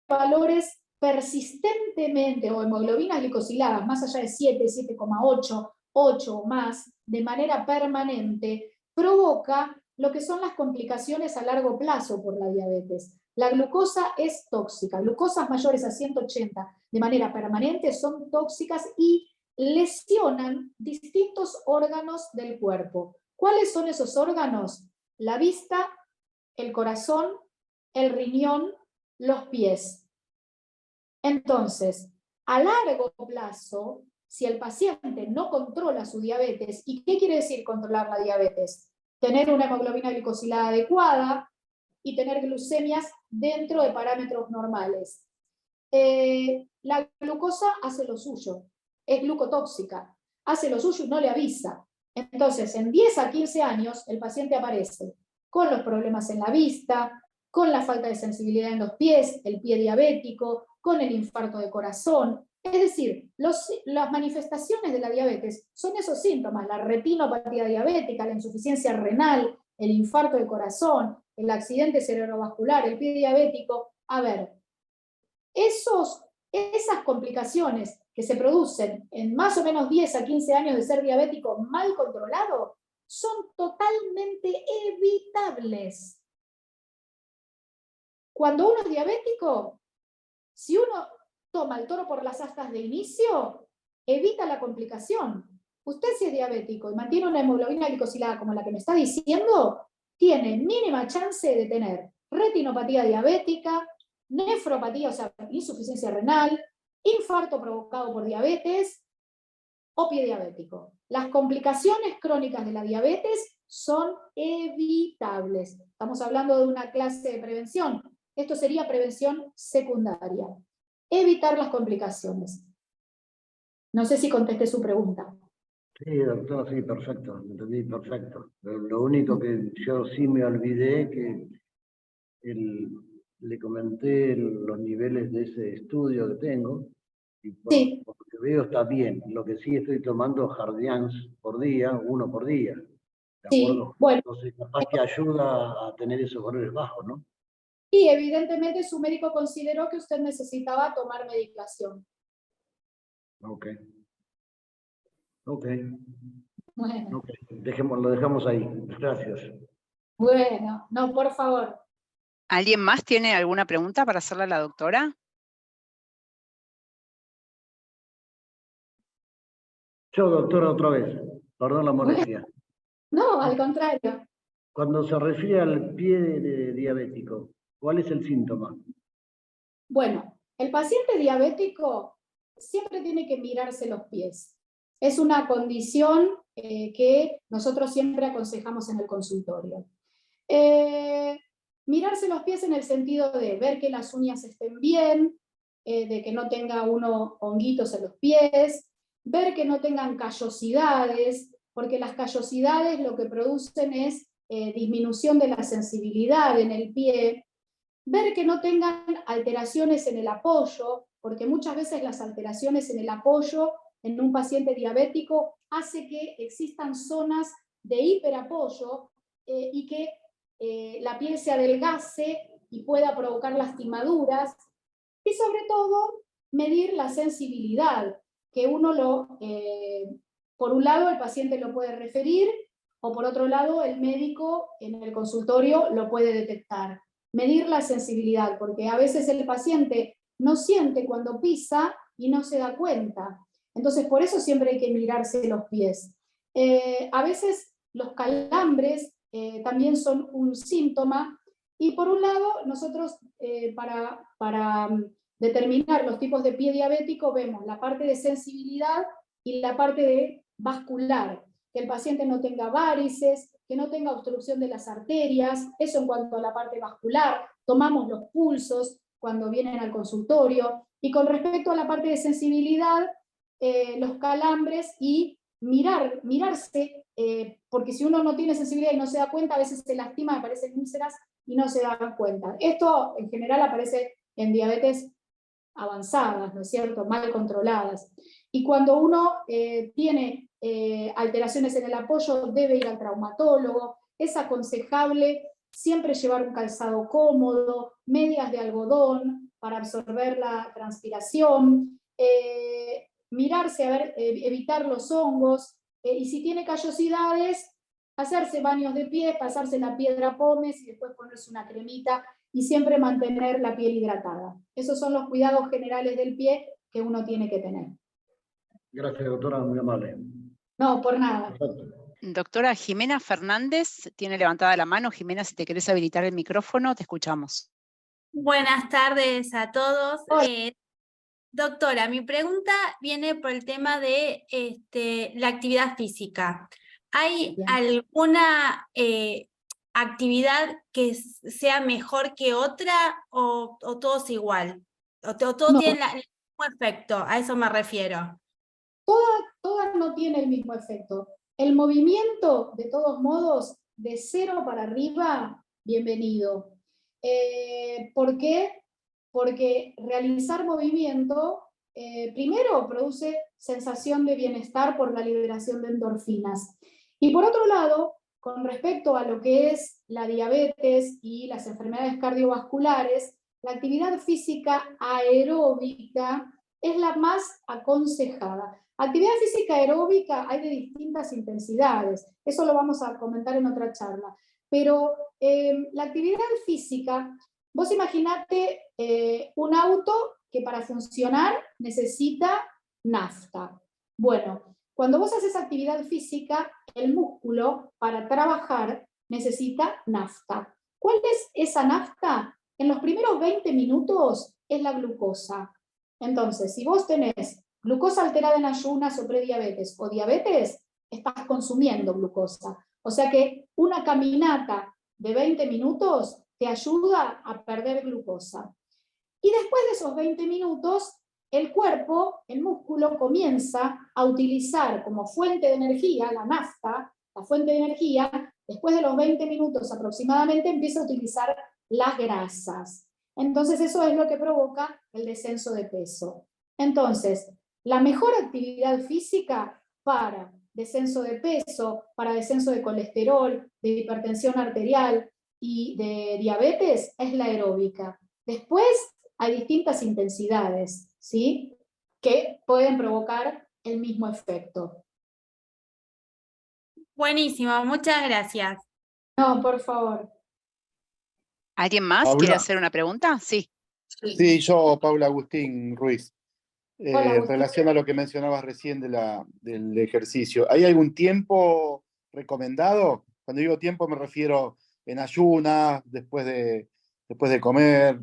valores persistentemente o hemoglobinas glicosiladas más allá de 7, 7,8, 8 o más, de manera permanente, provoca lo que son las complicaciones a largo plazo por la diabetes. La glucosa es tóxica. Glucosas mayores a 180 de manera permanente son tóxicas y lesionan distintos órganos del cuerpo. ¿Cuáles son esos órganos? La vista, el corazón, el riñón, los pies. Entonces, a largo plazo, si el paciente no controla su diabetes, ¿y qué quiere decir controlar la diabetes? Tener una hemoglobina glicosilada adecuada y tener glucemias dentro de parámetros normales. La glucosa hace lo suyo, es glucotóxica, hace lo suyo y no le avisa. Entonces, en 10 a 15 años, el paciente aparece con los problemas en la vista, con la falta de sensibilidad en los pies, el pie diabético, con el infarto de corazón. Es decir, las manifestaciones de la diabetes son esos síntomas, la retinopatía diabética, la insuficiencia renal, el infarto de corazón, el accidente cerebrovascular, el pie diabético. A ver, esas complicaciones que se producen en más o menos 10 a 15 años de ser diabético mal controlado son totalmente evitables. Cuando uno es diabético, si uno toma el toro por las astas de inicio, evita la complicación. Usted, si es diabético y mantiene una hemoglobina glicosilada como la que me está diciendo, tiene mínima chance de tener retinopatía diabética, nefropatía, o sea, insuficiencia renal, infarto provocado por diabetes o pie diabético. Las complicaciones crónicas de la diabetes son evitables. Estamos hablando de una clase de prevención. Esto sería prevención secundaria. Evitar las complicaciones. No sé si contesté su pregunta. Sí, doctor, sí, perfecto, entendí perfecto. Lo único que yo sí me olvidé que le comenté los niveles de ese estudio que tengo, y Sí. por lo que veo está bien. Lo que sí estoy tomando Jardians por día, 1 por día. ¿De acuerdo? Sí, bueno. Entonces, capaz que ayuda a tener esos valores bajos, ¿no? Y evidentemente su médico consideró que usted necesitaba tomar medicación. Ok. Ok. Bueno, Ok. Lo dejamos ahí. Gracias. bueno, no, por favor. ¿Alguien más tiene alguna pregunta para hacerle a la doctora? Yo, doctora, otra vez. Perdón la molestia. No, al contrario. Cuando se refiere al pie diabético, ¿cuál es el síntoma? Bueno, el paciente diabético siempre tiene que mirarse los pies. Es una condición que nosotros siempre aconsejamos en el consultorio. Mirarse los pies en el sentido de ver que las uñas estén bien, de que no tenga uno honguitos en los pies, ver que no tengan callosidades, porque las callosidades lo que producen es disminución de la sensibilidad en el pie, ver que no tengan alteraciones en el apoyo, porque muchas veces las alteraciones en el apoyo en un paciente diabético hace que existan zonas de hiperapoyo y que la piel se adelgace y pueda provocar lastimaduras. Y sobre todo, medir la sensibilidad, que uno por un lado el paciente lo puede referir, o por otro lado el médico en el consultorio lo puede detectar. Medir la sensibilidad, porque a veces el paciente no siente cuando pisa y no se da cuenta. Entonces por eso siempre hay que mirarse los pies. A veces los calambres también son un síntoma, y por un lado nosotros para determinar los tipos de pie diabético vemos la parte de sensibilidad y la parte de vascular, que el paciente no tenga varices, que no tenga obstrucción de las arterias, eso en cuanto a la parte vascular. Tomamos los pulsos cuando vienen al consultorio, y con respecto a la parte de sensibilidad, los calambres y mirarse, porque si uno no tiene sensibilidad y no se da cuenta, a veces se lastima, aparecen úlceras y no se dan cuenta. Esto en general aparece en diabetes avanzadas, ¿no es cierto?, mal controladas. Y cuando uno tiene alteraciones en el apoyo, debe ir al traumatólogo. Es aconsejable siempre llevar un calzado cómodo, medias de algodón para absorber la transpiración, mirarse, a ver, evitar los hongos, y si tiene callosidades, hacerse baños de pies, pasarse la piedra pómez y después ponerse una cremita, y siempre mantener la piel hidratada. Esos son los cuidados generales del pie que uno tiene que tener. Gracias, doctora, muy amable. No, por nada. Perfecto. Doctora Jimena Fernández tiene levantada la mano. Jimena, si te querés habilitar el micrófono, te escuchamos. Buenas tardes a todos. Doctora, mi pregunta viene por el tema de la actividad física. ¿Hay Bien. alguna actividad que sea mejor que otra o todo es igual? ¿O todo No. tiene el mismo efecto? A eso me refiero. Todas no tiene el mismo efecto. El movimiento, de todos modos, de 0 para arriba, bienvenido. ¿Por qué? Porque realizar movimiento, primero, produce sensación de bienestar por la liberación de endorfinas. Y por otro lado, con respecto a lo que es la diabetes y las enfermedades cardiovasculares, la actividad física aeróbica es la más aconsejada. Actividad física aeróbica hay de distintas intensidades, eso lo vamos a comentar en otra charla, pero la actividad física, vos imaginate un auto que para funcionar necesita nafta. Bueno, cuando vos haces actividad física, el músculo para trabajar necesita nafta. ¿Cuál es esa nafta? En los primeros 20 minutos es la glucosa. Entonces, si vos tenés glucosa alterada en ayunas o prediabetes o diabetes, estás consumiendo glucosa. O sea que una caminata de 20 minutos te ayuda a perder glucosa. Y después de esos 20 minutos, el cuerpo, el músculo, comienza a utilizar como fuente de energía, la nafta, la fuente de energía, después de los 20 minutos aproximadamente empieza a utilizar las grasas. Entonces eso es lo que provoca el descenso de peso. Entonces, la mejor actividad física para descenso de peso, para descenso de colesterol, de hipertensión arterial y de diabetes es la aeróbica. Después hay distintas intensidades, ¿sí?, que pueden provocar el mismo efecto. Buenísimo, muchas gracias. No, por favor. ¿Alguien más Paula. quiere hacer una pregunta? Sí. Sí, yo, Paula Agustín Ruiz. Hola, En Agustín. relación a lo que mencionabas recién del ejercicio, ¿hay algún tiempo recomendado? Cuando digo tiempo me refiero en ayunas, después de comer.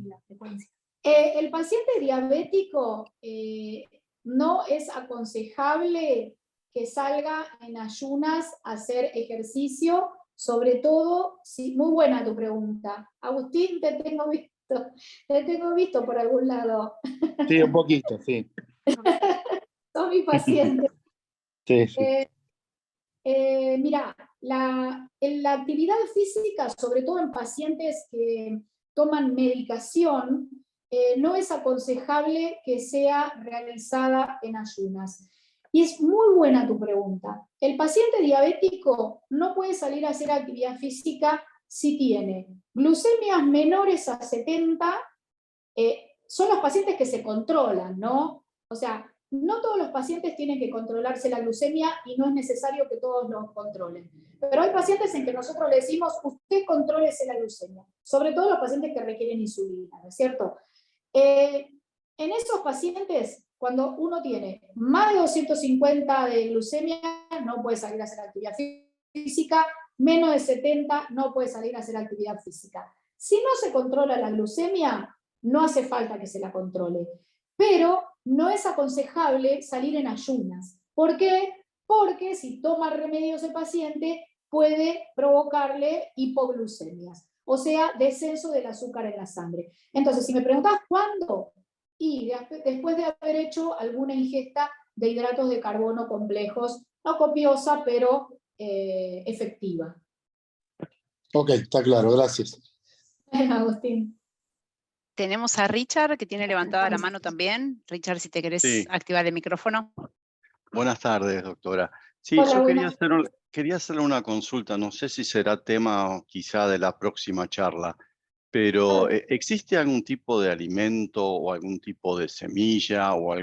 El paciente diabético no es aconsejable que salga en ayunas a hacer ejercicio, sobre todo, si, muy buena tu pregunta. Agustín, te tengo visto por algún lado. Sí, un poquito, sí. Sos mi paciente. Sí, sí. Mira, la actividad física, sobre todo en pacientes que toman medicación, no es aconsejable que sea realizada en ayunas. Y es muy buena tu pregunta. El paciente diabético no puede salir a hacer actividad física si tiene glucemias menores a 70, son los pacientes que se controlan, ¿no? O sea, no todos los pacientes tienen que controlarse la glucemia y no es necesario que todos lo controlen. Pero hay pacientes en que nosotros le decimos, usted contrólese la glucemia, sobre todo los pacientes que requieren insulina, ¿no es cierto? En esos pacientes, cuando uno tiene más de 250 de glucemia, no puede salir a hacer actividad física, menos de 70 no puede salir a hacer actividad física. Si no se controla la glucemia, no hace falta que se la controle. Pero no es aconsejable salir en ayunas. ¿Por qué? Porque si toma remedios el paciente puede provocarle hipoglucemias, o sea, descenso del azúcar en la sangre. Entonces, si me preguntás cuándo, y después de haber hecho alguna ingesta de hidratos de carbono complejos, no copiosa, pero efectiva. Ok, está claro, gracias. Agustín. Tenemos a Richard, que tiene levantada la mano también. Richard, si te querés Sí. activar el micrófono. Buenas tardes, doctora. Sí, Hola, yo buenas. quería hacerle una consulta, no sé si será tema quizá de la próxima charla, pero ¿existe algún tipo de alimento o algún tipo de semilla o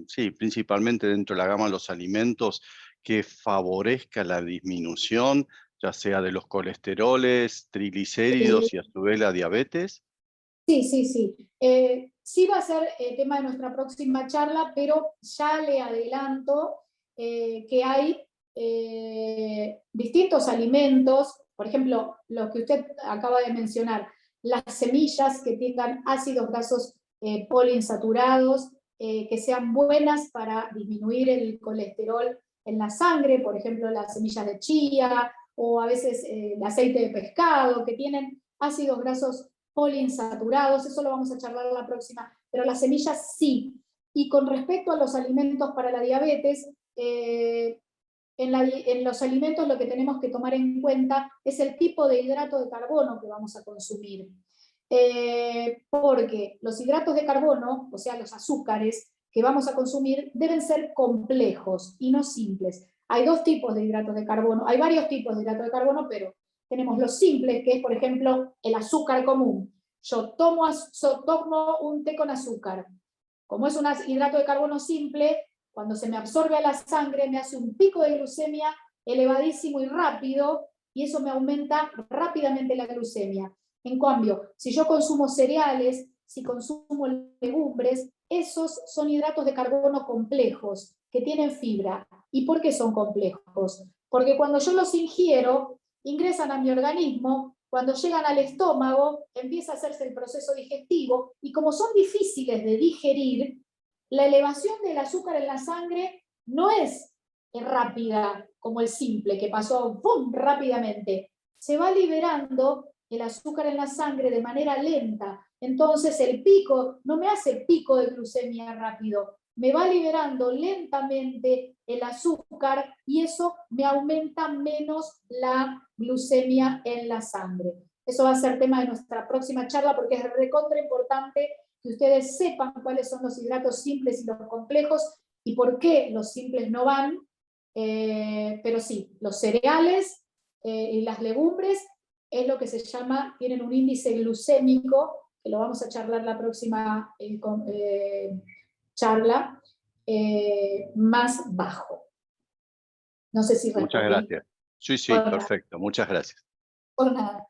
sí, principalmente dentro de la gama de los alimentos que favorezca la disminución, ya sea de los colesteroles, triglicéridos y a su vez la diabetes? Sí, sí, sí. Sí va a ser tema de nuestra próxima charla, pero ya le adelanto que hay distintos alimentos, por ejemplo, los que usted acaba de mencionar, las semillas que tengan ácidos grasos poliinsaturados, que sean buenas para disminuir el colesterol en la sangre, por ejemplo, las semillas de chía o a veces el aceite de pescado, que tienen ácidos grasos poliinsaturados, eso lo vamos a charlar la próxima, pero las semillas sí. Y con respecto a los alimentos para la diabetes, en los alimentos lo que tenemos que tomar en cuenta es el tipo de hidrato de carbono que vamos a consumir. Porque los hidratos de carbono, o sea, los azúcares que vamos a consumir, deben ser complejos y no simples. Hay dos tipos de hidratos de carbono, hay varios tipos de hidratos de carbono, pero tenemos los simples, que es, por ejemplo, el azúcar común. Yo tomo un té con azúcar. Como es un hidrato de carbono simple, cuando se me absorbe a la sangre, me hace un pico de glucemia elevadísimo y rápido, y eso me aumenta rápidamente la glucemia. En cambio, si yo consumo cereales, si consumo legumbres, esos son hidratos de carbono complejos, que tienen fibra. ¿Y por qué son complejos? Porque cuando yo los ingiero, ingresan a mi organismo, cuando llegan al estómago, empieza a hacerse el proceso digestivo, y como son difíciles de digerir, la elevación del azúcar en la sangre no es rápida como el simple, que pasó ¡pum! Rápidamente. Se va liberando el azúcar en la sangre de manera lenta. Entonces el pico no me hace pico de glucemia rápido, me va liberando lentamente el azúcar y eso me aumenta menos la glucemia en la sangre. Eso va a ser tema de nuestra próxima charla porque es recontra importante que ustedes sepan cuáles son los hidratos simples y los complejos y por qué los simples no van. Pero sí, los cereales y las legumbres es lo que se llama, tienen un índice glucémico, que lo vamos a charlar la próxima charla, más bajo. No sé si respondí. Muchas gracias. Sí, sí, perfecto. Muchas gracias. Por nada.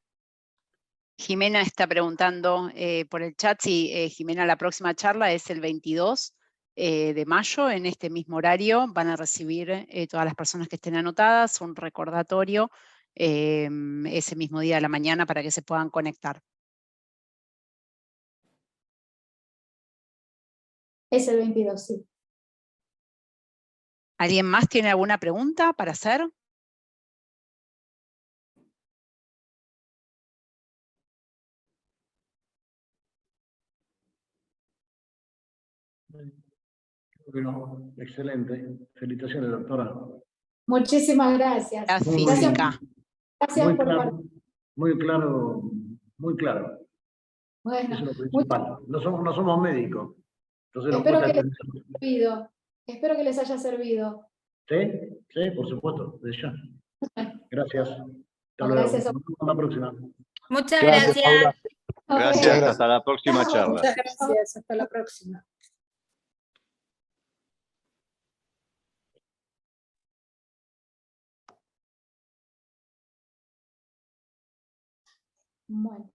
Jimena está preguntando por el chat si Jimena, la próxima charla es el 22 de mayo, en este mismo horario. Van a recibir todas las personas que estén anotadas un recordatorio ese mismo día de la mañana para que se puedan conectar. Es el 22, sí. ¿Alguien más tiene alguna pregunta para hacer? Bueno, excelente. Felicitaciones, doctora. Muchísimas gracias. La Muy- física. Gracias Muy por claro, participar. muy claro, muy claro. Bueno, Eso es lo principal. No somos médicos. Entonces nos espero cuesta que les haya servido. Espero que les haya servido. Sí, sí, por supuesto, de ya. Gracias. Hasta Gracias luego. a Nos vemos la próxima. Muchas Gracias, gracias. Paula. Gracias, gracias. hasta la próxima charla. Muchas gracias, hasta la próxima. Bueno.